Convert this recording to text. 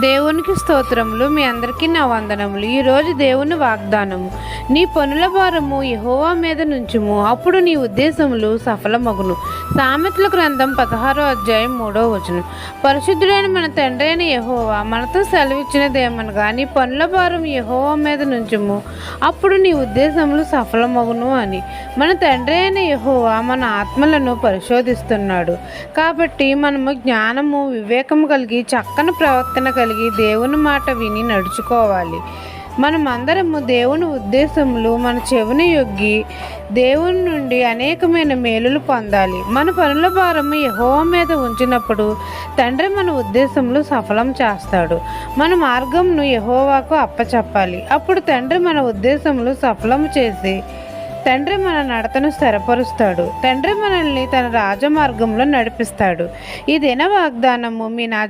దేవునికి స్తోత్రములు. మీ అందరికీ నా వందనములు. ఈరోజు దేవుని వాగ్దానము, నీ పనుల భారము యెహోవా మీద నుంచుము, అప్పుడు నీ ఉద్దేశములు సఫలమగును. సామెతల గ్రంథం 16వ అధ్యాయం 3వ వచనం. పరిశుద్ధుడైన మన తండ్రి అయిన యెహోవా మనతో సెలవిచ్చినదేమనగా, నీ పనుల భారం యెహోవా మీద నుంచుము, అప్పుడు నీ ఉద్దేశములు సఫలమగును అని. మన తండ్రి అయిన యెహోవా మన ఆత్మలను పరిశోధిస్తున్నాడు. కాబట్టి మనము జ్ఞానము, వివేకము కలిగి, చక్కని ప్రవర్తన కలిగి దేవుని మాట విని నడుచుకోవాలి. మనమందరము దేవుని ఉద్దేశములు మన చెవిని యొగ్గి దేవుని నుండి అనేకమైన మేలులు పొందాలి. మన పనుల భారము యెహోవా మీద ఉంచినప్పుడు తండ్రి మన ఉద్దేశములు సఫలం చేస్తాడు. మన మార్గంను యెహోవాకు అప్పచెప్పాలి. అప్పుడు తండ్రి మన ఉద్దేశములు సఫలము చేసి తండ్రి మన నడతను స్థిరపరుస్తాడు. తండ్రి మనల్ని తన రాజమార్గంలో నడిపిస్తాడు. ఈ దిన వాగ్దానము మీ నా